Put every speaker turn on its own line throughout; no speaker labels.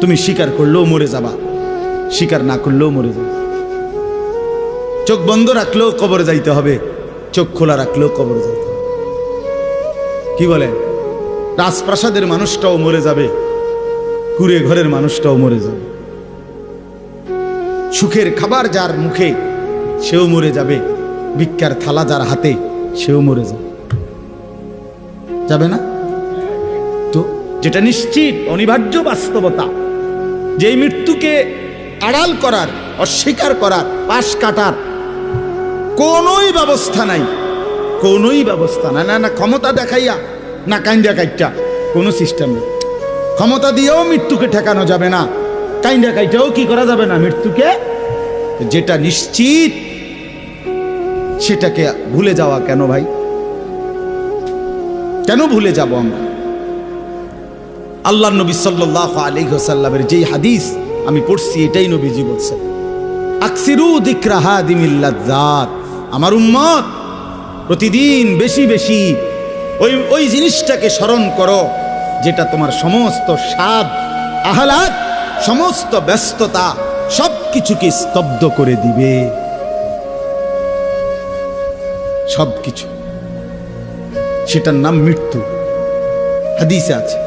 তুমি স্বীকার করলেও মরে যাবা, স্বীকার না করলেও মরে যাবে। চোখ বন্ধ রাখলেও কবরে যাইতে হবে, চোখ খোলা রাখলেও কবরে যাইতে হবে। কি বলেন? রাজপ্রাসাদের মানুষটাও মরে যাবে, কুড়ে ঘরের মানুষটাও মরে যাবে। সুখের খাবার যার মুখে সেও মরে যাবে, ভিক্ষার থালা যার হাতে সেও মরে যাবে, যাবে না? তো যেটা নিশ্চিত অনিবার্য বাস্তবতা, যে মৃত্যুকে আড়াল করার, অস্বীকার করার, পাশ কাটার কোনোই ব্যবস্থা নাই, কোনোই ব্যবস্থা নাই। না ক্ষমতা দেখাইয়া, না কাইন্দা কাইটা, কোনো সিস্টেম নেই। ক্ষমতা দিয়েও মৃত্যুকে ঠেকানো যাবে না, কাইন্দা কাইটাও কি করা যাবে না মৃত্যুকে। যেটা নিশ্চিত সেটাকে ভুলে যাওয়া কেন ভাই? কেন ভুলে যাব আমরা? আল্লাহর নবী সাল্লাল্লাহু আলাইহি ওয়াসাল্লামের যেই হাদিস আমি পড়ছি, এটাই নবীজি বলছেন, আকসিরু যিকরা হাদিমিল লাযযাত। আমার উম্মত প্রতিদিন বেশি বেশি ওই জিনিসটাকে স্মরণ করো যেটা তোমার সমস্ত স্বাদ, আহ্লাদ, সমস্ত ব্যস্ততা সবকিছুকে স্তব্ধ করে দিবে। সবকিছু, সেটার নাম মৃত্যু। হাদিসে আছে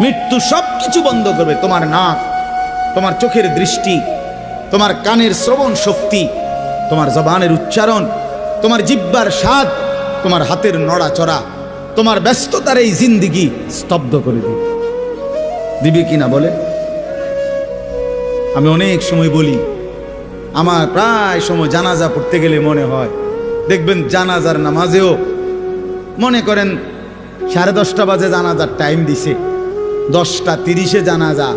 মৃত্যু সবকিছু বন্ধ করবে। তোমার নাক, তোমার চোখের দৃষ্টি, তোমার কানের শ্রবণ শক্তি, তোমার জবানের উচ্চারণ, তোমার জিহ্বার স্বাদ, তোমার হাতের নড়াচড়া, তোমার ব্যস্ততার এই জিন্দিগি স্তব্ধ করে দিবে। দিবে কিনা বলে? আমি অনেক সময় বলি, আমার প্রায় সময় জানাজা পড়তে গেলে মনে হয়, দেখবেন জানাজার নামাজেও মনে করেন 10:30 বাজে জানাজার টাইম দিছে, 10:30 জানাজা,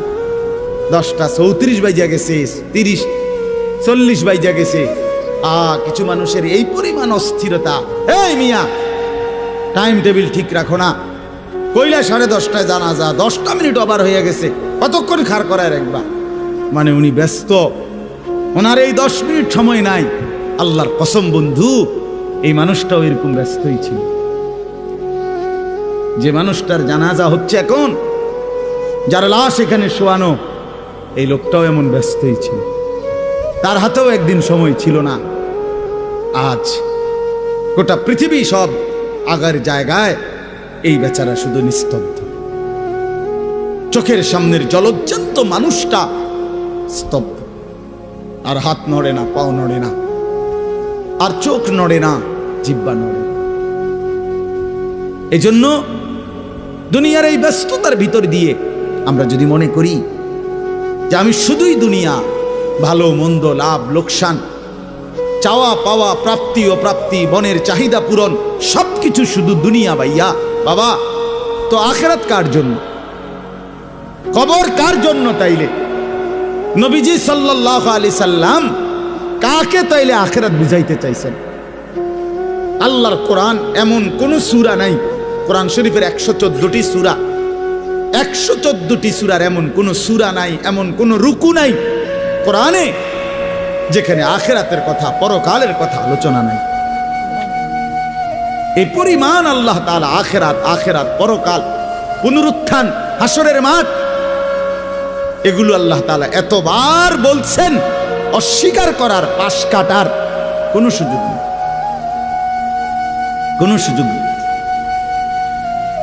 10:34 বাজে গেছে, 30-40 বাজে গেছে। কিছু মানুষের এই পরিমাণ অস্থিরতা, এই মিয়া টাইম টেবিল ঠিক রাখো না, কইলা 10:30টায় জানাজা, 10টা মিনিট ওভার হয়ে গেছে, কতক্ষণ খাড় করায় রাখবা? মানে উনি ব্যস্ত, ওনার এই 10 মিনিট সময় নাই। আল্লাহর কসম বন্ধু, এই মানুষটাও এরকম ব্যস্তই ছিল। যে মানুষটার জানাজা হচ্ছে এখন, যার লাশ এখানে শোয়ানো, এই লোকটাও এমন ব্যস্তই ছিল। তার হাতেও একদিন সময় ছিল না। আজ গোটা পৃথিবী সব আগার জায়গায়, এই বেচারা শুধু নিস্তব্ধ। চোখের সামনের জলজ্জান্ত মানুষটা স্তব্ধ, আর হাত নড়ে না, পাও নড়ে না, আর চোখ নড়ে না, জিহ্বা নড়ে না। এজন্য দুনিয়ার এই ব্যস্ততার ভিতর দিয়ে আমরা যদি মনে করি যে আমি শুধুই দুনিয়া, ভালো মন্দ, লাভ লোকসান, চাওয়া পাওয়া, প্রাপ্তি অপ্রাপ্তি, মনের চাহিদা পূরণ, সবকিছু শুধু দুনিয়া ভাইয়া, বাবা তো আখিরাত কার জন্য? কবর কার জন্য? তাইলে নবীজি সাল্লাল্লাহু আলাইহি সাল্লাম কাকে তাইলে আখিরাত বুঝাইতে চাইছেন? আল্লাহর কোরআন এমন কোন সূরা নাই, কোরআন শরীফের 114টি সূরা, 114টি সূরার এমন কোন সূরা নাই, এমন কোন রুকু নাই কোরআনে যেখানে আখিরাতের কথা, পরকালের কথা আলোচনা নাই। এই পরিমাণ আল্লাহ তাআলা আখিরাত, আখিরাত, পরকাল, পুনরুত্থান, হাসরের মাঠ, এগুলো আল্লাহ তাআলা এতবার বলছেন, অস্বীকার করার, পাশ কাটার কোনো সুযোগ নেই, কোনো সুযোগ নেই।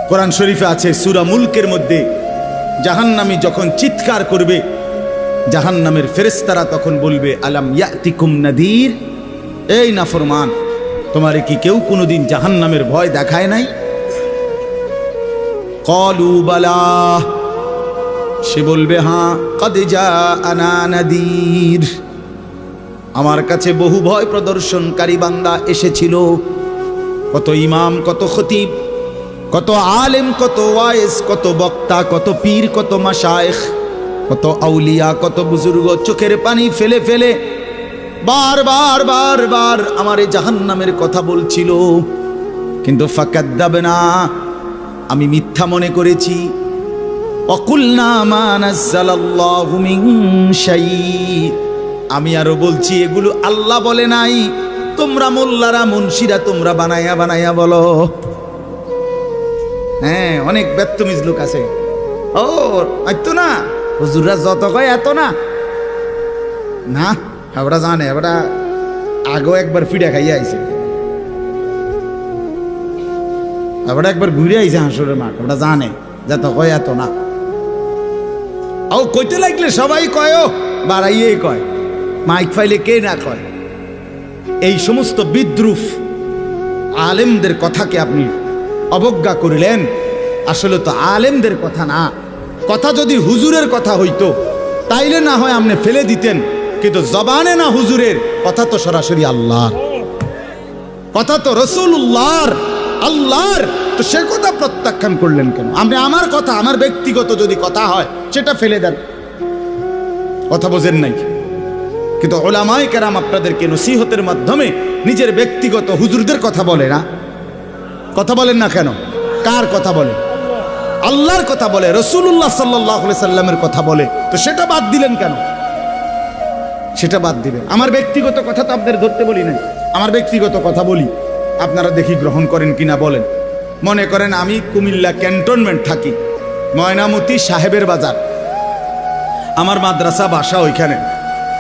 কোরআন শরীফে আছে সূরা মুলকের মধ্যে, জাহান্নামী যখন চিৎকার করবে, জাহান্নামের ফেরেশতারা তখন বলবে, আলাম ইয়াতিকুম নাদির, এই নাফরমান, তোমারে কি কেউ কোনোদিন জাহান্নামের ভয় দেখায় নাই? ক্বালু বালা, সে বলবে হ্যাঁ, কদ জাআনা নাদির, আমার কাছে বহু ভয় প্রদর্শনকারী বান্দা এসেছিল। কত ইমাম, কত খতিব, কত আলেম, কত ওয়াইজ, কত বক্তা, কত পীর, কত মাশায়েখ, কত আউলিয়া, কত বুজুর্গ চোখের পানি ফেলে ফেলে বারবার বারবার আমার এই জাহান্নামের কথা বলছিল, কিন্তু ফাকাদ্দাবনা, আমি মিথ্যা মনে করেছি। ওয়াকুলনা মা নাযালাল্লাহু মিন শাই, আমি আরো বলছি এগুলো আল্লাহ বলে নাই, তোমরা মোল্লারা, মুন্সিরা তোমরা বানায়া বানায়া বলো। হ্যাঁ, অনেক বেত্তমিজ লোক আছে, ও আইতো না, হুজুররা যত কয় এত না, না ওরা জানে, ওরা আগেও একবার ফিডা খাইয়া আইছে, ওরা একবার ঘুরে আইছে হাসুরের মাঠ, ওরা জানে যত কয় এত না। ও কইতে লাগলে সবাই কয়, বাড়াইয়েই কয়, মাইক ফাইলে কে না কয়। এই সমস্ত বিদ্রুপ আলেমদের কথাকে আপনি অবজ্ঞা করিলেন। আসলে তো আলেমদের কথা না, কথা যদি হুজুরের কথা হইতো তাইলে না হয় আপনি ফেলে দিতেন, কিন্তু জবানে না হুজুরের কথা, তো সরাসরি আল্লাহর কথা, তো রাসূলুল্লাহর, আল্লাহর, তো সে কথা প্রত্যাখ্যান করলেন কেন? আপনি আমার কথা, আমার ব্যক্তিগত যদি কথা হয় সেটা ফেলে দেন, কথা বোঝেন নাই। কিন্তু উলামায়ে কেরাম আপনাদেরকে নসিহতের মাধ্যমে নিজের ব্যক্তিগত হুজুরদের কথা বলে না, কথা বলেন না কেন? কার কথা বলে? আল্লাহর কথা বলে, রাসূলুল্লাহ সাল্লাল্লাহু আলাইহি সাল্লামের কথা বলে, তো সেটা বাদ দিলেন কেন? সেটা বাদ দিবেন। আমার ব্যক্তিগত কথা তো আপনাদের ধরতে বলি নাই, আমার ব্যক্তিগত কথা বলি, আপনারা দেখি গ্রহণ করেন কিনা বলেন। মনে করেন আমি কুমিল্লা ক্যান্টনমেন্ট থাকি, ময়নামতি সাহেবের বাজার, আমার মাদ্রাসা বাসা ওইখানে।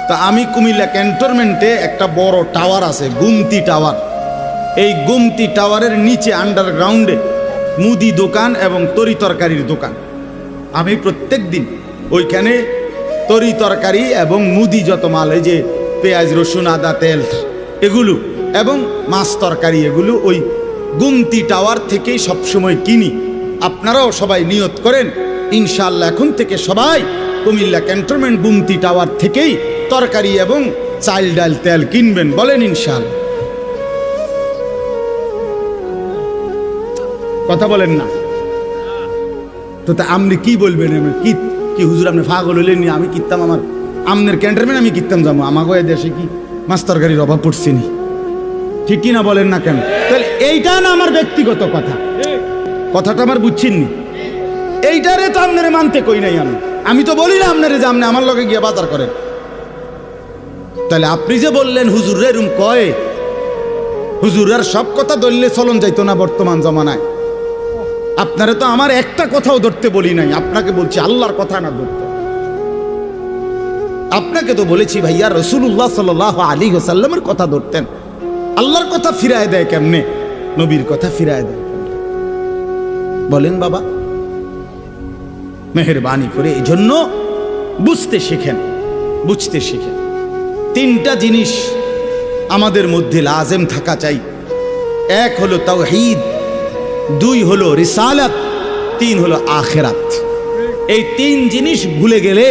তা আমি কুমিল্লা ক্যান্টনমেন্টে একটা বড় টাওয়ার আছে, গুমতি টাওয়ার। এই গুমতি টাওয়ারের নিচে আন্ডারগ্রাউন্ডে মুদি দোকান এবং তরি তরকারির দোকান। আমি প্রত্যেক দিন ওইখানে তরি তরকারি এবং মুদি যত মাল, এই যে পেঁয়াজ রসুন আদা তেল এগুলো এবং মাছ তরকারি, এগুলো ওই গুমতি টাওয়ার থেকেই সবসময় কিনি। আপনারাও সবাই নিয়ত করেন ইনশাআল্লাহ এখন থেকে সবাই কুমিল্লা ক্যান্টনমেন্ট গুমতি টাওয়ার থেকেই তরকারি এবং চাল ডাল তেল কিনবেন, বলেন ইনশাআল্লাহ। কথা বলেন না তো, তা আপনি কি বলবেন? কি কি হুজুর আপনি পাগল হইলেন? আমি কিনতাম, আমার আমনের ক্যান্টনমেন্ট আমি কিনতাম যাবো, আমাকে দেশে কি মাছ তরকারির অভাব পড়ছে নি? ঠিক কিনা বলেন না কেন? তাহলে এইটা না আমার ব্যক্তিগত কথা, কথাটা আমার বুঝছেননি? এইটারে তো আপনারে মানতে কই নাই আমি তো বলি না আপনারে যে আপনি আমার লগে গিয়ে বাজার করেন। তাহলে আপনি যে বললেন হুজুর এরম কয়, হুজুরের সব কথা ধরলে চলন যাইতো না বর্তমান জমানায়। আপনারা তো আমার একটা কথাও ধরতে বলি নাই, আপনাকে বলছি আল্লাহর কথা না ধরতে। আপনাকে তো বলেছি ভাইয়া রাসূলুল্লাহ সাল্লাল্লাহু আলাইহি ওয়াসাল্লামের কথা ধরতেন। আল্লাহর কথা ফিরায় দেয় কেমনে? নবীর কথা ফিরায় দেয় বলেন বাবা, মেহেরবানি করে। এই জন্য বুঝতে শিখেন, বুঝতে শিখেন। তিনটা জিনিস আমাদের মধ্যে লাজেম থাকা চাই। এক হলো তাওহীদ, দুই হলো রিসালাত, তিন হলো আখিরাত। এই তিন জিনিস ভুলে গেলে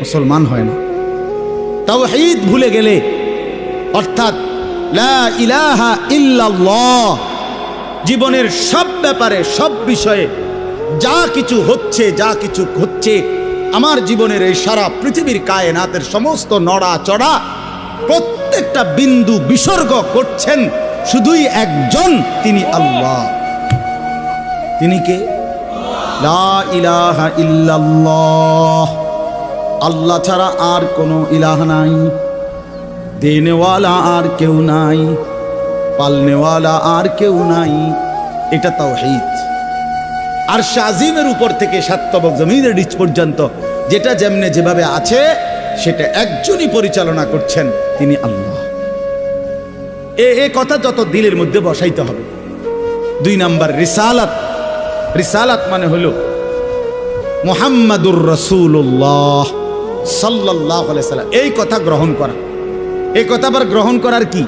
মুসলমান হয় না। তাওহীদ ভুলে গেলে, অর্থাৎ লা ইলাহা ইল্লাল্লাহ, জীবনের সব ব্যাপারে, সব বিষয়ে যা কিছু হচ্ছে, যা কিছু হচ্ছে আমার জীবনের এই সারা পৃথিবীর কায়নাতের সমস্ত নড়া চড়া, প্রত্যেকটা বিন্দু বিসর্গ করছেন শুধুই একজন, তিনি আল্লাহ। তিনি কে? লা ইলাহা ইল্লাল্লাহ, আল্লাহ ছাড়া আর কোনো ইলাহ নাই, দেনেওয়ালা আর কেউ নাই, পালনেওয়ালা আর কেউ নাই। এটা তাওহীদ। আর শাজিমের উপর থেকে সাতবক জমিনের নিচ পর্যন্ত যেটা যেমনে যেভাবে আছে সেটা একজনই পরিচালনা করছেন, তিনি আল্লাহ। এ কথা যত দিলের মধ্যে বসাইতে হবে। দুই নাম্বার রিসালাত। রিসালাত মানে হলো মুহাম্মাদুর রাসূলুল্লাহ সাল্লাল্লাহু আলাইহি সাল্লাম, এই কথা গ্রহণ করা। এই কথা আবার গ্রহণ করার কি?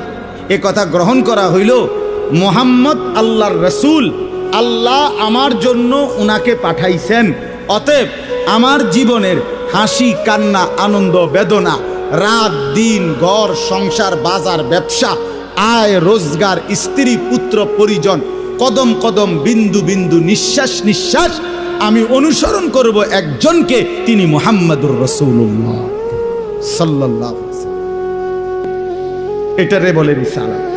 এই কথা গ্রহণ করা হইল মুহাম্মদ আল্লাহর রাসূল, আল্লাহ আমার জন্য উনাকে পাঠাইছেন, অতএব আমার জীবনের হাসি কান্না আনন্দ বেদনা, রাত দিন, ঘর সংসার বাজার ব্যবসা, আয় রোজগার, স্ত্রী পুত্র পরিজন, কদম কদম বিন্দু বিন্দু নিঃশ্বাস নিঃশ্বাস আমি অনুসরণ করব একজনকে, তিনি মুহাম্মাদুর রাসূলুল্লাহ সাল্লাল্লাহু আলাইহি ওয়াসাল্লাম। এটারে বলে রিসালাত।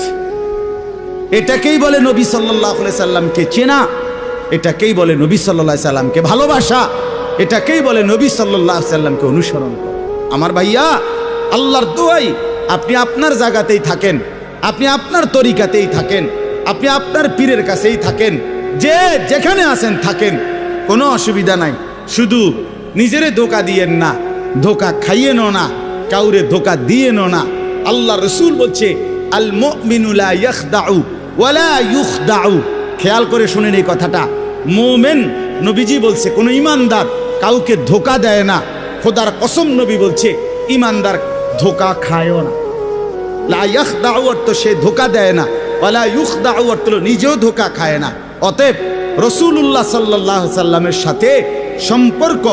এটাকেই বলে নবী সাল্লাল্লাহু আলাইহি সাল্লামকে চেনা, এটাকেই বলে নবী সাল্লাল্লাহু আলাইহি সাল্লামকে ভালোবাসা, এটাকেই বলে নবী সাল্লাল্লাহু আলাইহি সাল্লামকে অনুসরণ করা। আমার ভাইয়া, আল্লাহর দোয়াই আপনি আপনার জায়গাতেই থাকেন, আপনি আপনার তরিকাতেই থাকেন, আপনি আপনার পীরের কাছেই থাকেন, যে যেখানে আছেন থাকেন, কোনো অসুবিধা নাই। শুধু নিজেরে ধোকা দিয়েন না, ধোকা খাইয়েনও না, কাউরে ধোকা দিয়েনও না। আল্লাহ রসুল বলছে আল মুমিনু লা ইয়াখদাউ ওয়ালা ইউখদাউ। খেয়াল করে শুনেন এই কথাটা। মুমিন, নবীজি বলছে, কোন ইমানদার কাউকে ধোকা দেয় না। খোদার কসম নবী বলছে ইমানদার ধোকা খায়ও না। লা ইয়াখদাউ অর্থ সে ধোকা দেয় না, ওয়ালা ইউখদাউ অর্থ নিজেও ধোকা খায় না। অতএব রাসূলুল্লাহ সাল্লাল্লাহু আলাইহি সাল্লামের সাথে সম্পর্ক,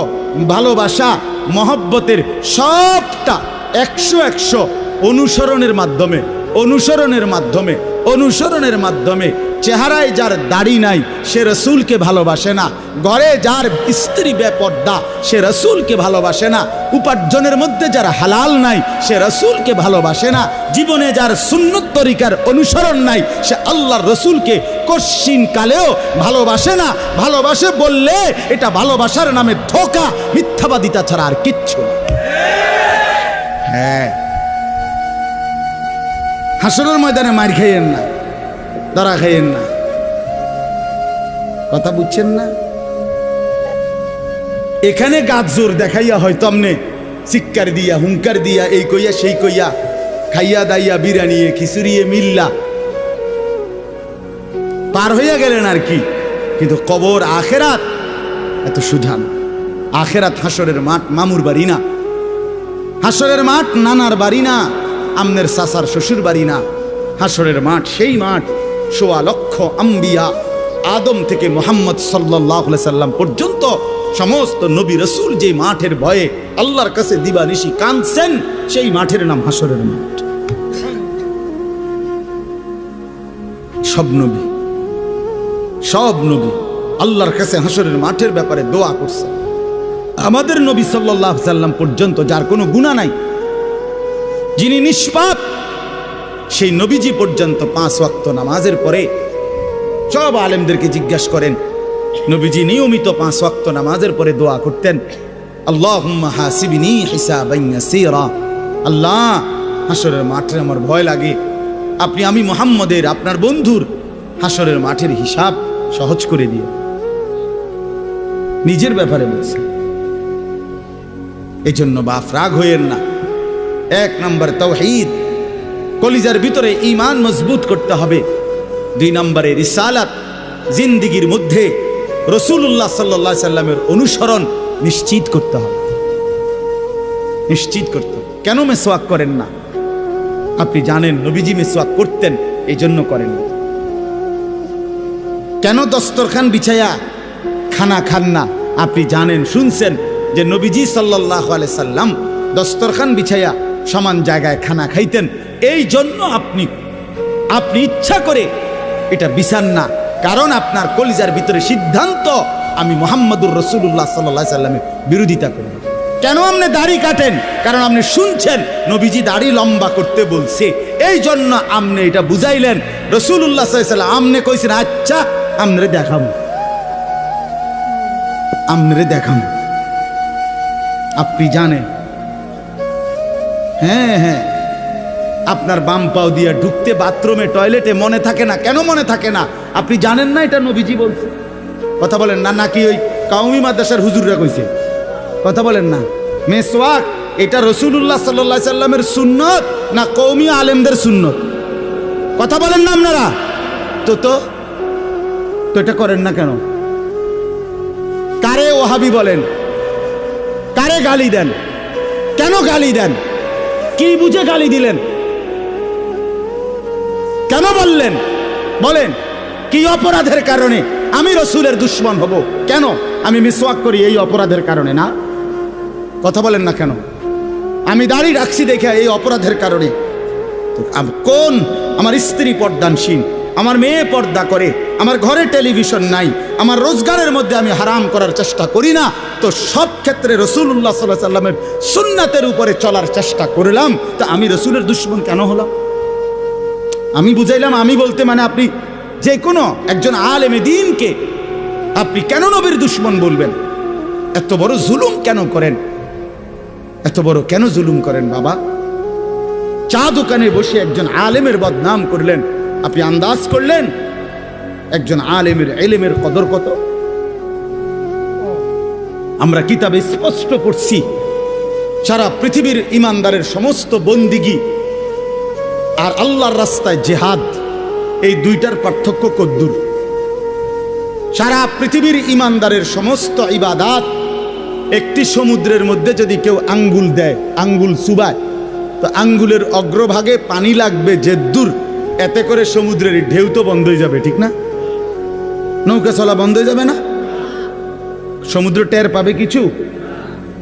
ভালোবাসা, মহব্বতের সবটা 100 অনুসরণের মাধ্যমে, অনুসরণের মাধ্যমে, অনুসরণের মাধ্যমে। চেহারায় যার দাড়ি নাই সে রসুলকে ভালোবাসে না, ঘরে যার স্ত্রী বেপর্দা সে রসুলকে ভালোবাসে না, উপার্জনের মধ্যে যার হালাল নাই সে রসুলকে ভালোবাসে না, জীবনে যার সুন্নত তরিকার অনুসরণ নাই সে আল্লাহর রসুলকে কশ্চিন কালেও ভালোবাসে না। ভালোবাসে বললে এটা ভালোবাসার নামে ধোঁকা, মিথ্যাবাদিতা ছাড়া আর কিচ্ছু না। হ্যাঁ, হাসরের ময়দানে মার খাইয়েন না, ধরা খাইয়েন না। কথা বুঝছেন না? এখানে গাছ জোর দেখাইয়া হয়তো আমনে চিৎকার দিয়া, হুঙ্কার দিয়া, এই কইয়া সেই কইয়া, খাইয়া দাইয়া, বিরানিয়ে খিচুড়িয়ে মিল্লা পার হইয়া গেলেন আর কি। কিন্তু কবর আখেরাত এত সুঝান। আখেরাত হাসরের মাঠ, মামুর বাড়ি না। হাসরের মাঠ নানার বাড়ি না, আমনের সাসার শ্বশুর বাড়ি না। হাসরের মাঠ সেই মাঠ, ১৬ লক্ষ আম্বিয়া, আদম থেকে মুহাম্মদ সাল্লাল্লাহু আলাইহি সাল্লাম পর্যন্ত সমস্ত নবী রাসূল যে মাঠের ভয়ে আল্লাহর কাছে দিবানিশি কাঁদছেন, সেই মাঠের নাম হাসরের মাঠ। সব নবী, সব নবী আল্লাহর কাছে হাসরের মাঠের ব্যাপারে দোয়া করছে। আমাদের নবী সাল্লাল্লাহু আলাইহি সাল্লাম পর্যন্ত যার কোনো গুনাহ নাই, যিনি নিষ্পাপ, সেই নবীজি পর্যন্ত 5 ওয়াক্ত নামাজের পরে সব আলেমদেরকে জিজ্ঞাসা করেন, নবীজি নিয়মিত 5 ওয়াক্ত নামাজের পরে দোয়া করতেন, আল্লাহুম্মা হাসিবনি হিসাবান ইয়াসীরা। আল্লাহ, হাসরের মাঠে আমার ভয় লাগে, আপনি আমি মুহাম্মদের, আপনার বন্ধুর হাসরের মাঠের হিসাব সহজ করে দিয়ে। নিজের ব্যাপারে বলছেন। এই জন্য বাপ রাগ হইয়েন না। 1 নম্বর তাওহীদ, কলিজার ভিতরে ঈমান মজবুত করতে হবে। 2 নম্বরে রিসালাত, জিন্দেগীর মধ্যে রাসূলুল্লাহ সাল্লাল্লাহু আলাইহি সাল্লামের অনুসরণ নিশ্চিত করতে হবে। নিশ্চিত করতে হবে। কেন মেসওয়াক করেন না? আপনি জানেন নবীজি মেসওয়াক করতেন, এই জন্য করেন না। কেন দস্তরখান বিছায়া খানা খান না? আপনি জানেন, শুনছেন যে নবীজি সাল্লাল্লাহু আলাইহি সাল্লাম দস্তরখান বিছায়া সমান জায়গায় খানা খাইতেন, এই জন্য আপনি ইচ্ছা করে এটা বিছান না। কারণ আপনার কলিজার ভিতরে সিদ্ধান্ত, আমি মুহাম্মদুর রাসূলুল্লাহ সাল্লাল্লাহু আলাইহি সাল্লামের বিরোধিতা করব। কেন আপনি দাড়ি কাটেন? কারণ আপনি শুনছেন নবীজি দাড়ি লম্বা করতে বলছে, এই জন্য আপনি এটা বুঝাইলেন। রাসূলুল্লাহ সাল্লাল্লাহু আলাইহি সাল্লাম আপনি কইছেন, আচ্ছা আমরে দেখাবো, আমরে দেখাবো। আপনি জানেন, হ্যাঁ হ্যাঁ, আপনার বাম পাও দিয়া ঢুকতে বাথরুমে, টয়লেটে মনে থাকে না। কেন মনে থাকে না? আপনি জানেন না এটা নবীজি বলছে। কথা বলেন না, নাকি ওই কওমি মাদ্রাসার হুজুররা কইছে? কথা বলেন না। মেসওয়াক এটা রাসূলুল্লাহ সাল্লাল্লাহু আলাইহি সাল্লামের সুন্নত না কওমি আলেমদের সুন্নত? কথা বলেন না আপনারা। তো এটা করেন না কেন? কারে ওহাবি বলেন? কারে গালি দেন? কেন গালি দেন? কি বুঝে গালি দিলেন? কেন বললেন? বলেন, কি অপরাধের কারণে আমি রাসূলের দুশমন হব? কেন? আমি মিসওয়াক করি এই অপরাধের কারণে না? কথা বলেন না কেন? আমি দাড়ি রাখছি দেখে এই অপরাধের কারণে? কোন আমার স্ত্রী পর্দানশীল, আমার মেয়ে পর্দা করে, আমার ঘরে টেলিভিশন নাই, আমার রোজগারের মধ্যে আমি হারাম করার চেষ্টা করি না, তো সব ক্ষেত্রে রাসূলুল্লাহ সাল্লাল্লাহু আলাইহি সাল্লামের সুন্নাতের উপরে চলার চেষ্টা করলাম, তা আমি রাসূলের দুশমন কেন হলাম? আমি বুঝাইলাম, আমি বলতে মানে আপনি যে কোনো একজন আলেমে দ্বীনকে আপনি কেন নবীর দুশমন বলবেন? এত বড় জুলুম কেন করেন? এত বড় কেন জুলুম করেন বাবা? চা দোকানে বসে একজন আলেমের বদনাম করলেন, আপনি আন্দাজ করলেন একজন আলেমের ইলমের কদর কত? আমরা কিতাবে স্পষ্ট পড়ছি সারা পৃথিবীর ইমানদারের সমস্ত বন্দিগি আর আল্লাহর রাস্তায় জিহাদ, এই দুইটার পার্থক্য কদ্দুর। সারা পৃথিবীর ইমানদারের সমস্ত ইবাদাত একটি সমুদ্রের মধ্যে যদি কেউ আঙ্গুল দেয়, আঙ্গুল চুবায়, তো আঙ্গুলের অগ্রভাগে পানি লাগবে যে দূর, এতে করে সমুদ্রের ঢেউ তো বন্ধ হয়ে যাবে, ঠিক না? নৌকা চলা বন্ধ হয়ে যাবে না? সমুদ্র টের পাবে কিছু?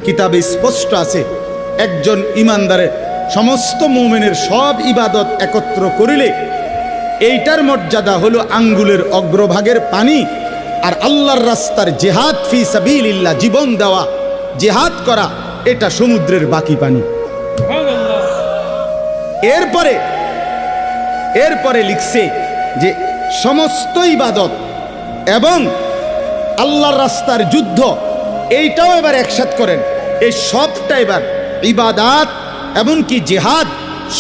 কিতাবে স্পষ্ট আছে একজন ইমানদারের সমস্ত মুমিনের সব ইবাদত একত্র করিলে এইটার মর্যাদা হলো আঙ্গুলের অগ্রভাগের পানি। আর আল্লাহর রাস্তার জিহাদ ফি সাবিলিল্লাহ, জীবন দেওয়া, জিহাদ করা, এটা সমুদ্রের বাকি পানি। এরপরে লিখছে যে সমস্ত ইবাদত এবং আল্লাহর রাস্তার যুদ্ধ, এইটাও এবার একসাথ করেন। এই সবটা এবার ইবাদাত এমনকি জিহাদ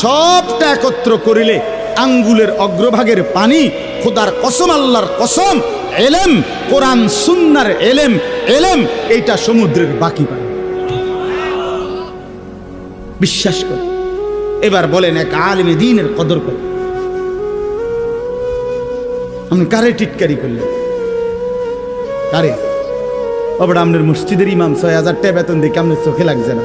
সবটা একত্র করিলে আঙ্গুলের অগ্রভাগের পানি, খোদার কসম, আল্লাহর কসম, এলেম, কোরআন সুন্নাহর এলেম, এইটা সমুদ্রের বাকি পানি। বিশ্বাস করে এবার বলেন এক আলেমে দ্বীনের কদর করে আপনি কারে টিটকারি করলেন? কারে? ওটা আপনার মসজিদের ইমাম ৬,০০০ টাকা বেতন দেখে আপনার চোখে লাগছে না?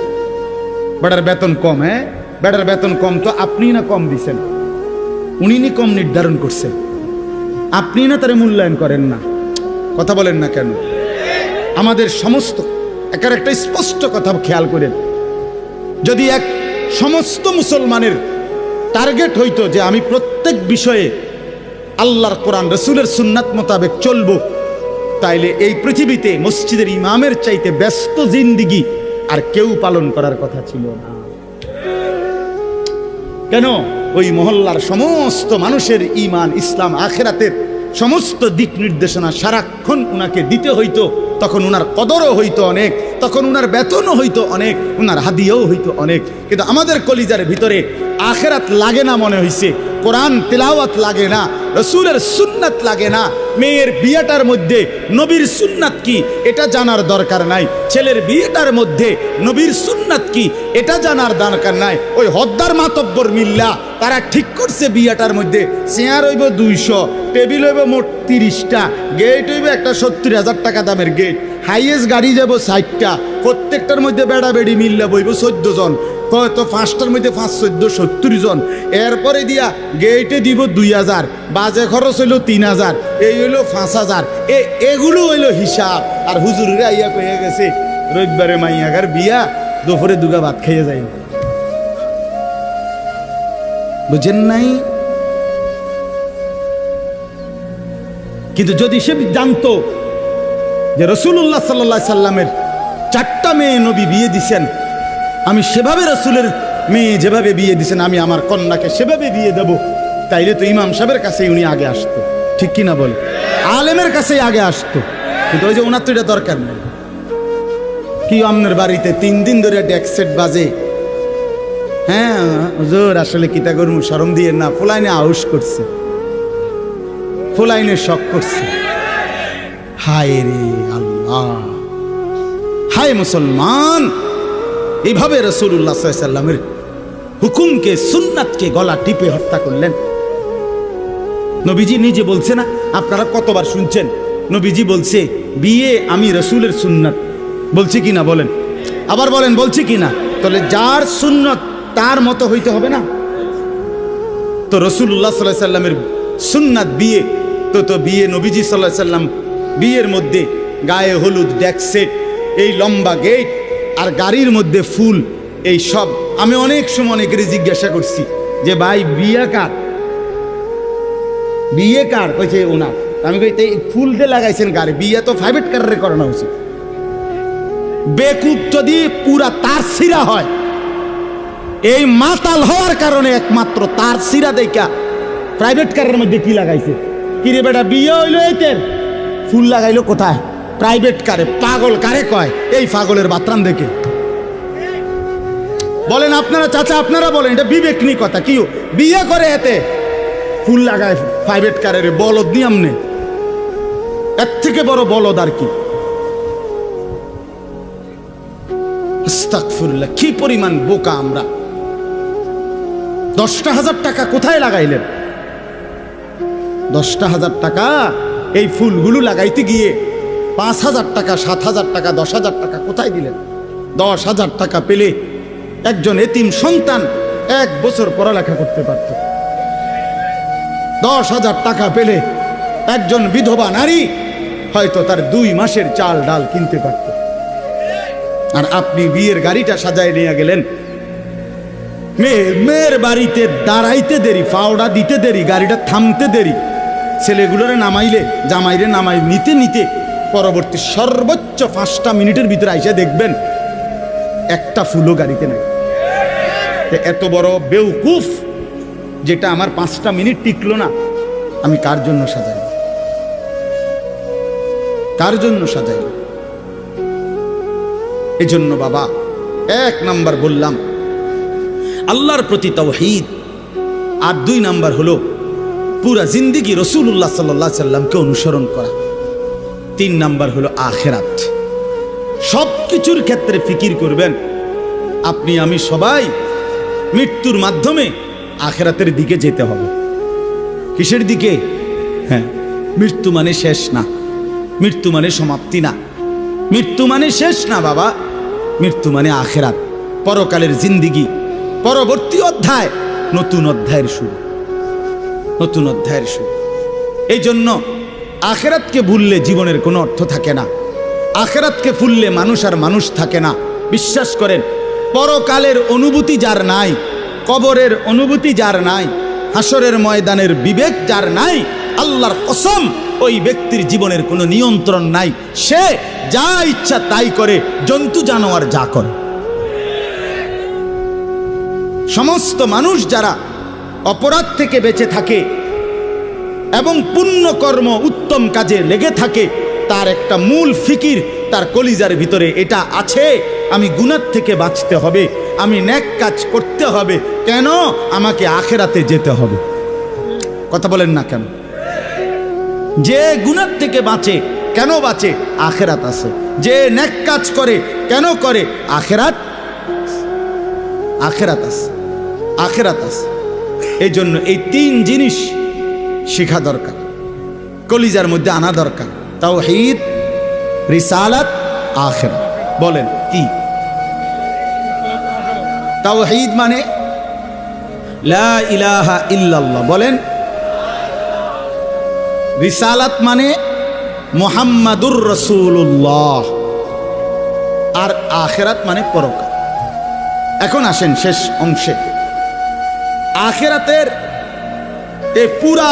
বেটার বেতন কম। হ্যাঁ, বেটার বেতন কম তো আপনি না কম দিছেন, উনি নি কম নির্ধারণ করছেন, আপনি না তারে মূল্যায়ন করেন না। কথা বলেন না কেন? আমাদের সমস্ত একার একটা স্পষ্ট কথা খেয়াল করেন, যদি এক সমস্ত মুসলমানের টার্গেট হইতো যে আমি প্রত্যেক বিষয়ে আল্লাহর কোরআন রসুলের সুন্নাত মোতাবেক চলবো, তাইলে এই পৃথিবীতে মসজিদের ইমামের চাইতে ব্যস্ত জিন্দিগি আর কেউ পালন করার কথা ছিল না। কেন? ওই মহল্লার সমস্ত মানুষের ঈমান, ইসলাম, আখিরাতের সমস্ত দিক নির্দেশনা সারাক্ষণ উনাকে দিতে হইতো। তখন উনার কদরও হইতো অনেক, তখন উনার বেতনও হইতো অনেক, উনার হাদিয়াও হইতো অনেক। কিন্তু আমাদের কলিজার ভিতরে আখিরাত লাগে না মনে হইছে, কোরআন তিলাওয়াত লাগে না, রসুলের সুন্নাত লাগে না। মেয়ের বিয়েটার মধ্যে নবীর সুন্নাত কি এটা জানার দরকার নাই, ছেলের বিয়েটার মধ্যে নবীর সুন্নাত কি এটা জানার দরকার নাই। ওই হদ্দার মাতব্বর মিল্লা তারা ঠিক করছে বিয়েটার মধ্যে চেয়ার হইব 200, টেবিল হইব মোট 30টা, গেট হইব একটা 70,000 টাকা দামের গেট, হাইয়েস্ট গাড়ি যাব 60টা, প্রত্যেকটার মধ্যে বেড়া বেড়ি মিল্লা বইব 14 জন, তো 5টার মধ্যে 5, 14, 70 জন। এরপরে দিয়া গেটে দিব 2000, বাজে খরচ হইল 3000, এই হইল 5000। এগুলো হইল হিসাব। আর হুজুরেরা আইয়া কয়ে গেছে রবিবারে মাইয়াগার বিয়া, দুপুরে দুগা ভাত খাইয়ে যাই। বুঝেন নাই? কিন্তু যদি সে জানতো যে রাসূলুল্লাহ সাল্লাল্লাহু আলাইহি সাল্লামের 4টা মেয়ে নবী বিয়ে দিছেন, আমি সেভাবে রাসূলের মেয়ে যেভাবে বিয়ে দিছেন আমি আমার কন্যাকে সেভাবে বিয়ে দেব, তাইলে তো ইমাম সাহেবের কাছেই উনি আগে আসতো, ঠিক কিনা বল? আলেমের কাছেই আগে আসতো। কিন্তু ওই যে ওনার তো এটা দরকার নেই। কি আপনার বাড়িতে 3 দিন ধরে ডেক সেট বাজে? হ্যাঁ হুজুর, আসলে কিতা করবো, শরম দিয়ে না, ফুলাইনে আউশ করছে, ফুলাইনে শখ করছে। হায় রে আল্লাহ, হায় মুসলমান, এইভাবে রাসূলুল্লাহ সাল্লাল্লাহু আলাইহি সাল্লামের হুকুমকে, সুন্নাতকে গলা টিপে হত্যা করলেন। নবীজি নিজে বলছে না, আপনারা কতবার শুনছেন, নবীজি বলছে বিয়ে আমি রাসূলের সুন্নাত, বলছি কি না বলেন? আবার বলেন বলছি কি না? তাহলে যার সুন্নাত তার মতো হইতে হবে না? তো রাসূলুল্লাহ সাল্লাল্লাহু আলাইহি সাল্লামের সুন্নাত বিয়ে, তো বিয়ে নবীজি সাল্লাল্লাহু আলাইহি সাল্লাম বিয়ের মধ্যে গায়ে হলুদ, ডেক সেট, এই লম্বা গেট আর গাড়ির মধ্যে ফুল, এই সব। আমি অনেক সময় অনেকেরই জিজ্ঞাসা করছি যে ভাই বিয়ে কার, বিয়ে কার? কইছে ওনার। আমি কই এই ফুল দিয়ে লাগাইছেন গাড়ি, বিয়ে তো প্রাইভেট কারে করানো উচিত। বেকুব যদি পুরা তার সিরা হয়, এই মাতাল হওয়ার কারণে একমাত্র তার সিরা দেখা প্রাইভেট কারের মধ্যে কি লাগাইছে। কিরে বেটা, বিয়ে হইলো এইতের, ফুল লাগাইলো কোথায়? প্রাইভেট কারে। পাগল কারে কয়? এই পাগলের বাতরান দেখে। বলেন আপনারা, চাচা আপনারা বলেন, এটা বিবেক নি কথা। কি বিয়ে করে এতে ফুল লাগায় প্রাইভেট কারের? বলদ নিয়ম নেই, এর থেকে বড় বলদ আর কি। আস্তাগফিরুল্লাহ, কি পরিমাণ বোকা আমরা। 10,000 টাকা কোথায় লাগাইলেন? 10,000 টাকা এই ফুলগুলো লাগাইতে গিয়ে 5,000 টাকা, 7,000 টাকা, 10,000 টাকা কোথায় দিলেন? 10,000 টাকা পেলে একজন এতিম সন্তান 1 বছর পড়ালেখা করতে পারত। 10,000 টাকা পেলে একজন বিধবা নারী হয়তো তার 2 মাসের চাল ডাল কিনতে পারত। আর আপনি বিয়ের গাড়িটা সাজায় নিয়ে গেলেন, মেয়ের বাড়িতে দাঁড়াইতে দেরি, ফাওড়া দিতে দেরি, গাড়িটা থামতে দেরি, ছেলেগুলোরে নামাইলে জামাইরে নামাই নিতে নিতে পরবর্তী সর্বোচ্চ 5টা মিনিটের ভিতরে আইসা দেখবেন একটা ফুলও গাড়িতে নাই। এত বড় বেউকুফ যেটা আমার 5টা মিনিট টিকলো না, আমি কার জন্য সাজাই? কার জন্য সাজাই? এজন্য বাবা 1 নাম্বার বললাম আল্লাহর প্রতি তাওহীদ, আর 2 নাম্বার হলো পুরা জিন্দেগি রাসূলুল্লাহ সাল্লাল্লাহু আলাইহি সাল্লামকে অনুসরণ করা। 3 নাম্বার হলো আখিরাত। সব কিছুর ক্ষেত্রে ফিকির করবেন। আপনি আমি সবাই মৃত্যুর মাধ্যমে আখিরাতের দিকে যেতে হবে। কিসের দিকে? হ্যাঁ, মৃত্যু মানে শেষ না, মৃত্যু মানে সমাপ্তি না, মৃত্যু মানে শেষ না বাবা। মৃত্যু মানে আখিরাত, পরকালের জিন্দেগি, পরবর্তী অধ্যায়, নতুন অধ্যায়ের শুরু, নতুন অধ্যায়ের শুরু। এই জন্য আখিরাতকে ভুললে জীবনের কোনো অর্থ থাকে না। আখিরাতকে ভুললে মানুষ আর মানুষ থাকে না। বিশ্বাস করেন, পরকালের অনুভূতি যার নাই, কবরের অনুভূতি যার নাই, হাসরের ময়দানের বিবেক যার নাই, আল্লাহর কসম ওই ব্যক্তির জীবনের কোনো নিয়ন্ত্রণ নাই। সে যা ইচ্ছা তাই করে, জন্তু জানোয়ার যা করে। সমস্ত মানুষ যারা অপরাধ থেকে বেঁচে থাকে এবং পুণ্য কর্ম উত্তম কাজে লেগে থাকে, তার একটা মূল ফিকির তার কলিজার ভিতরে এটা আছে, আমি গুনাহ থেকে বাঁচতে হবে, আমি নেক কাজ করতে হবে। কেন? আমাকে আখিরাতে যেতে হবে। কথা বলেন না কেন? যে গুনাহ থেকে বাঁচে, কেন বাঁচে? আখিরাত আছে। যে নেক কাজ করে, কেন করে? আখিরাত, আখিরাত আছে, আখিরাত আছে। এই জন্য এই 3 জিনিস শেখা দরকার, কলিজার মধ্যে আনা দরকার। তাওহীদ, রিসালাত, আখিরাত। বলেন কি? তাওহীদ মানে লা ইলাহা ইল্লাল্লাহ, বলেন। রিসালাত মানে মুহাম্মাদুর রাসূলুল্লাহ, আর আখিরাত মানে পরকাল। এখন আসেন শেষ অংশে। আখিরাতের এই পুরা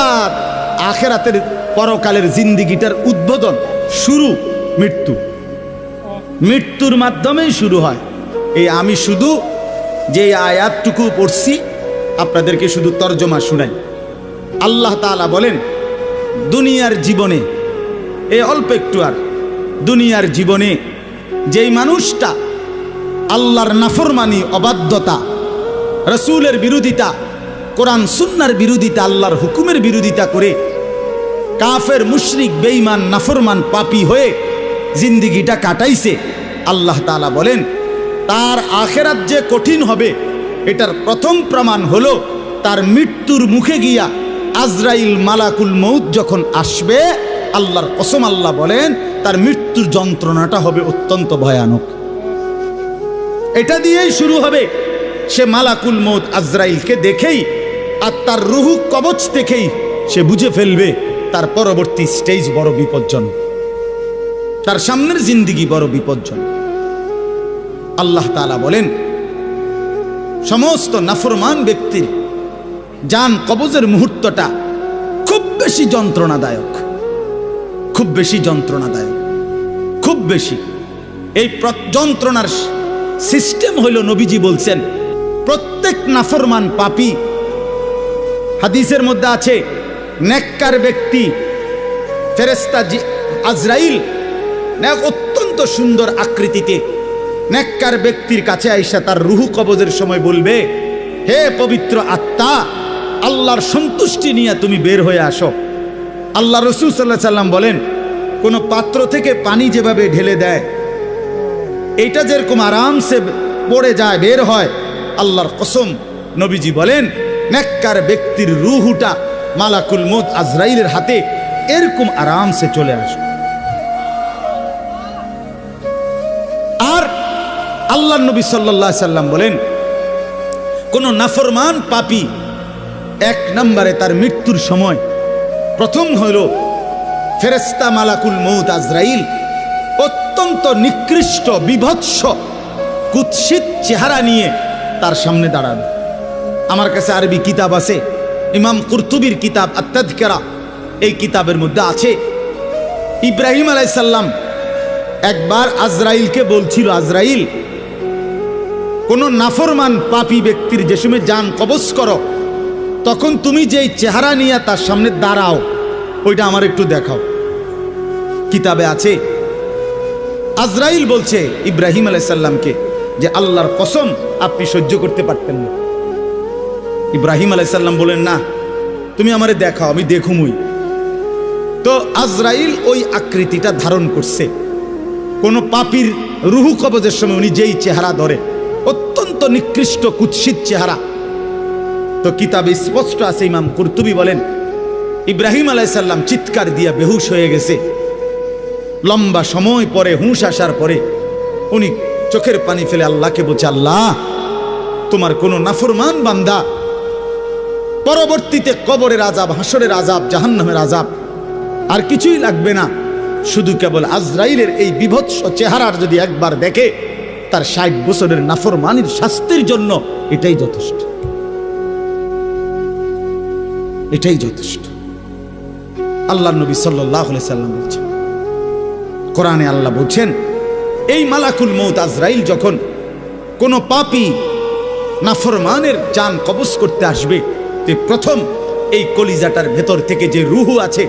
আখিরাতের পরকালের জিন্দেগিটার উদ্বোধন, শুরু মৃত্যু। মৃত্যুর মাধ্যমেই শুরু হয়। এই আমি শুধু যে আয়াতটুকু পড়ছি আপনাদেরকে শুধু তর্জমা শুনাই। আল্লাহ তাআলা বলেন, দুনিয়ার জীবনে, এই অল্প একটু আর দুনিয়ার জীবনে যেই মানুষটা আল্লাহর নাফরমানি, অবাধ্যতা, রাসূলের বিরোধিতা, কোরআন সুন্নাহর বিরোধিতা, আল্লাহর হুকুমের বিরোধিতা করে কাফের, মুশরিক, বেঈমান, নাফরমান, পাপী হয়ে জিন্দেগিটা কাটাইছে, আল্লাহ তাআলা বলেন তার আখিরাত যে কঠিন হবে এটার প্রথম প্রমাণ হলো তার মৃত্যুর মুখে গিয়া আজরাইল, মালাকুল মউত যখন আসবে, আল্লাহর কসম আল্লাহ বলেন তার মৃত্যুর যন্ত্রণাটা হবে অত্যন্ত ভয়ানক। এটা দিয়েই শুরু হবে। সে মালাকুল মউত আজরাইলকে দেখেই আর তার রুহু কবচ দেখেই সে বুঝে ফেলবে তার পরবর্তী স্টেজ বড় বিপজ্জনক, তার সামনের জিন্দেগি বড় বিপজ্জনক। আল্লাহ তাআলা বলেন সমস্ত নাফরমান ব্যক্তির জান কবজের মুহূর্তটা খুব বেশি যন্ত্রণাদায়ক, খুব বেশি যন্ত্রণাদায়ক, খুব বেশি। এই যন্ত্রণার সিস্টেম হইল, নবীজি বলছেন প্রত্যেক নাফরমান পাপী, হাদিসের মধ্যে আছে নেককার ব্যক্তি, ফেরেশতা আজরাইল অত্যন্ত সুন্দর আকৃতিতে নেককার ব্যক্তির কাছে আইসা তার রুহু কবজের সময় বলবে, হে পবিত্র আত্মা, আল্লাহর সন্তুষ্টি নিয়ে তুমি বের হয়ে আসো। আল্লাহ রাসূল সাল্লাল্লাহু আলাইহি সাল্লাম বলেন, কোন পাত্র থেকে পানি যেভাবে ঢেলে দেয় এইটা যেরকম আরামসে পড়ে যায়, বের হয়, আল্লাহর কসম নবীজি বলেন নেককার ব্যক্তির রূহটা মালাকুল মউত আজরাইলের হাতে এরকম আরামসে চলে আসে। আর আল্লাহর নবী সাল্লাল্লাহু আলাইহি সাল্লাম বলেন কোন নাফরমান পাপী এক নম্বরে তার মৃত্যুর সময় প্রথম হইল ফেরেশতা মালাকুল মউত আজরাইল অত্যন্ত নিকৃষ্ট বিভৎস কুৎসিত চেহারা নিয়ে তার সামনে দাঁড়াবে। আমার কাছে আরবি কিতাব আছে, ইমাম কুরতুবির কিতাব আত-তাযকিরা, এই কিতাবের মধ্যে আছে ইব্রাহিম আলাইহিস সালাম একবার আজরাইলকে বলছিল, আজরাইল কোন নাফরমান পাপী ব্যক্তির যে সময় জান কবজ করো তখন তুমি যেই চেহারা নিয়ে তার সামনে দাঁড়াও ওইটা আমার একটু দেখাও। কিতাবে আছে আজরাইল বলছে ইব্রাহিম আলাইহিস সালামকে যে আল্লাহর কসম আপনি সহ্য করতে পারতেন না। ইব্রাহিম আলাইহিস সালাম বলেন না, তুমি আমারে দেখাও, আমি দেখুমই। তো আজরাইল ওই আকৃতিটা ধারণ করছে। কোন পাপীর রুহু কবজের সময় উনি যেই চেহারা ধরে অত্যন্ত নিকৃষ্ট কুৎসিত চেহারা। তো কিতাবে স্পষ্ট আছে, ইমাম কুরতুবী বলেন ইব্রাহিম আলাইহিস সালাম চিৎকার দিয়া বেহুশ হয়ে গেছে। লম্বা সময় পরে হুঁশ আসার পরে উনি চোখের পানি ফেলে আল্লাহকে বলছে, আল্লাহ তোমার কোন নাফরমান বান্দা পরবর্তীতে কবরের আযাব, হাসরের আযাব, জাহান্নামের আযাব আর কিছুই লাগবে না, শুধু কেবল আজরাইলের এই বিভৎস চেহারার যদি একবার দেখে তার ৬০ বছরের নাফরমানির শাস্তির জন্য এটাই যথেষ্ট, এটাই যথেষ্ট। আল্লাহর নবী সাল্লাল্লাহু আলাইহি সাল্লাম বলছেন, কোরআনে আল্লাহ বলছেন এই মালাকুল মউত আজরাইল যখন কোন পাপী নাফরমানের জান কবজ করতে আসবে তে প্রথম এই কলিজাটার ভেতর থেকে যে রূহ আছে,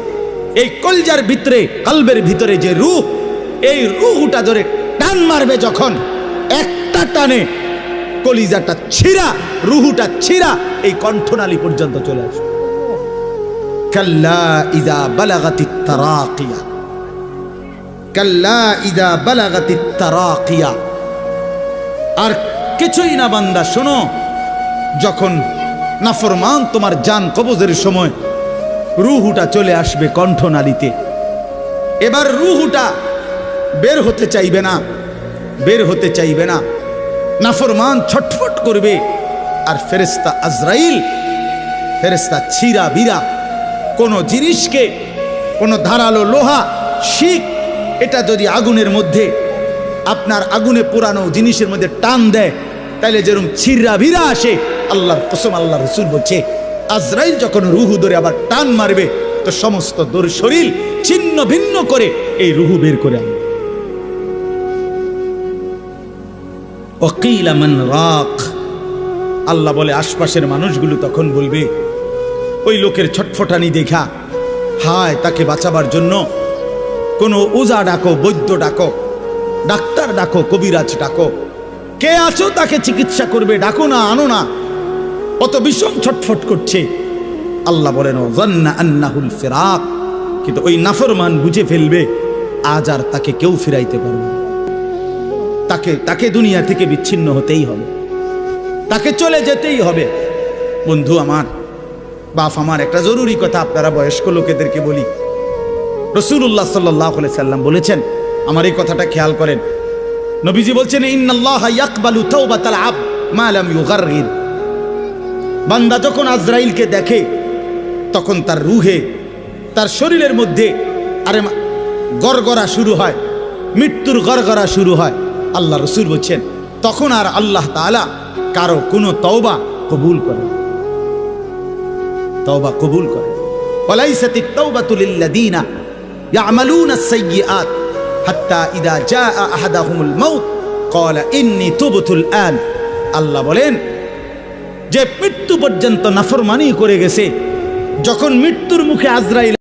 এই কলজার ভিতরে কলবের ভিতরে যে রূহ, এই রূহটা ধরে টান মারবে যখন, একটা টানে কলিজাটা ছিঁড়া, রূহটা ছিঁড়া এই কণ্ঠনালী পর্যন্ত চলে আসবে। কাল্লা ইযা বালাগাতিত তারাকিয়া, কাল্লা ইযা বালাগাতিত তারাকিয়া। আর কিছুই না বান্দা, শোনো, যখন নাফরমান তোমার জান কবজের সময় রূহটা চলে আসবে কণ্ঠনালীতে, এবার রূহটা বের হতে চাইবে না, বের হতে চাইবে না, নাফরমান ছটফট করবে। আর ফেরেশতা আজরাইল, ফেরেশতা ছিঁড়া বিরা কোন জিনিসকে, কোন ধারালো লোহা, শিক, এটা যদি আগুনের মধ্যে, আপনার আগুনে পোড়ানো জিনিসের মধ্যে টান দেয় তাইলে যেরকম ছিঁড়া ভিড়া আসে, আল্লাহর কসম আল্লাহ রাসূল বলছে আজরাইল যখন রূহ ধরে আবার টান মারবে তো সমস্ত শরীর ছিন্ন ভিন্ন করে এই রূহ বের করে আনবে। ওয়াকিলা মান রাক, আল্লাহ বলে আশপাশের মানুষগুলো তখন বলবে ওই লোকের ছটফটানি দেখা, হায় তাকে বাঁচাবার জন্য কোনো ওজা ডাকো, বৈদ্য ডাকো, ডাক্তার ডাকো, কবিরাজ ডাকো, কে আছো তাকে চিকিৎসা করবে, ডাকো না, আনো না, কত ভীষণ ছটফট করছে। আল্লাহ বলেন যান্না আন্নাহুল ফিরাক, কিন্তু ওই নাফরমান বুঝে ফেলবে আজ আর তাকে কেউ ফিরাইতে পারবে না, তাকে দুনিয়া থেকে বিচ্ছিন্ন হতেই হবে, তাকে চলে যেতেই হবে। বন্ধু আমার, বাপ আমার, একটা জরুরি কথা আপনারা বয়স্ক লোকেদেরকে বলি। রাসূলুল্লাহ সাল্লাল্লাহু আলাইহি সাল্লাম বলেছেন, আমার এই কথাটা খেয়াল করেন, নবীজি বলছেন ইন্নাল্লাহা ইয়াকবালু তাওবাতাল আবদ মা লাম ইউগারগির। বান্দা যখন আজরাইলকে দেখে তখন তার রুহে, তার শরীরের মধ্যে আরে গড়গড়া শুরু হয়, মৃত্যুর গড়গড়া শুরু হয়। আল্লাহ রাসূল বলছেন তখন আর আল্লাহ তাআলা কারো কোনো তওবা কবুল করে, তওবা কবুল করে। ওয়ালাইসাতিত তাওবাতু লিল্লাযিনা ইয়ামালুনা আস-সাইয়্যাত হাত্তা ইযা জাআ আহাদাহুমুল মাউত ক্বালা ইন্নী তুবতুল আন। আল্লাহ বলেন যে মৃত্যু পর্যন্ত নাফরমানি করে গেছে, যখন মৃত্যুর মুখে আজরাইল